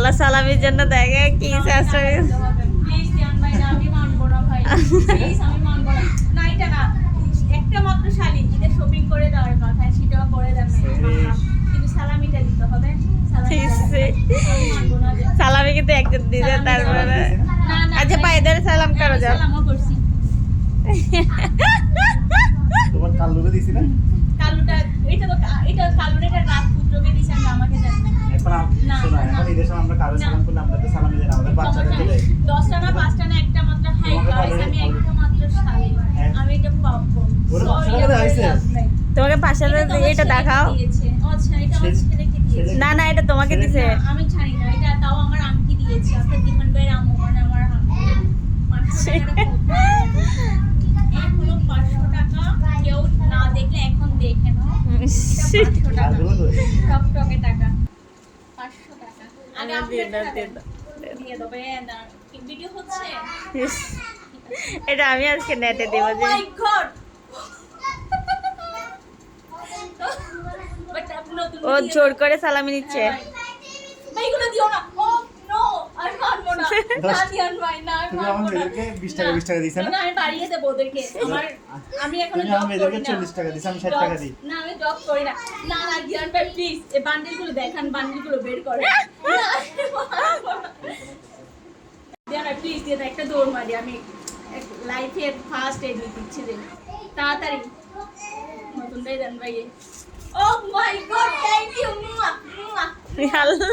আল্লাহ সালামির জন্য দেখে কি চেষ্টা প্লিজ জান ভাই না, আমি মানবো না ভাই, প্লিজ আমি মানবো না। না এটা না, একটা মাত্র শালি ঈদে শপিং করে দেওয়ার কথা, সেটাও করে দেন না, কিন্তু সালামিটা দিতে হবে। আমি মানবো না যে সালামি কিন্তু একজন দিছে তারপরে না না আচ্ছা পায়েদের সালাম করো যাও। সালামও করছি। তোমার কাল্লুরে দিছি না? কালুটা এটা কালুর এটা রাত পুত্রকে দিছে, আমি আমাকে দেন না। এখন না, শোনো, না। এখন এই দেশে আমরা কারো সালাম করলে আমরা তো সালামি দেই না, আমাদের বাচ্চাদের সমস্যা দিলে। নেই। 10টা না 5টা না একটা মাত্র হাই তোমাকে গাইস, আমি already- একটা মাত্র শালি, হ্যাঁ। আমি এটা পাবো। ওরে Sorry, বাচ্চারা আমার হয়েছে? লাভ নাই। তোমাকে পাশে এটা তো আমার এটা ছেলেকে দেখাও। দিয়েছে। ও আচ্ছা, এটা আমার ছেলে- ছেলেকে দিয়েছে। না না এটা তোমাকে দিছে। না, আমি জানি না, এটা তাও আমার আন্টি দিয়েছে। আপনার দিহান ভাইয়ের আম্মু মানে আমার আম্মু। 500 টাকাটা কত? এখনো 500 টাকা কেউ না দেখলে এখন দেখে নাও। এটা 500 টাকা। কালগুলো তো টকটকে টাকা 500 টাকা। আগে আমি দিয়ে দাও, আপনার দিয়ে দাও। দিয়ে দেবে না, ভিডিও হচ্ছে। এটা আমি আজকে নেটে দেবো Oh যে my God! But আপনি নতুন ও video- জোর করে সালামি নিচ্ছে। হ্যাঁ, ভাই, এগুলো দিও না। Oh no! আমি মানবো না। না দিয়ান ভাই, না আমি তুমি মানবো আমার না। মেয়েদেরকে 20 টাকা 20 টাকা দিছে না? না, আমি বাড়িয়ে দেবো ওদেরকে। আমি এখনো তুমি জব আমার মেয়েদেরকে করি না। 40 টাকা দিছো, আমি 60 Job- টাকা দিই। না, আমি জব করি না। না না দিয়ান ভাই প্লিজ এই বান্ডিলগুলো দেখান, বান্ডিলগুলো বের করে। না, আমি মানবো না। দিয়ান ভাই প্লিজ দিয়ে দাও, একটা দৌড় মারি, আমি লাইফের ফার্স্ট এড দিচ্ছি যে তাড়াতাড়ি নতুন ভাই দেন ভাই। ও মাই গড, থ্যাংক ইউ। আল্লাহ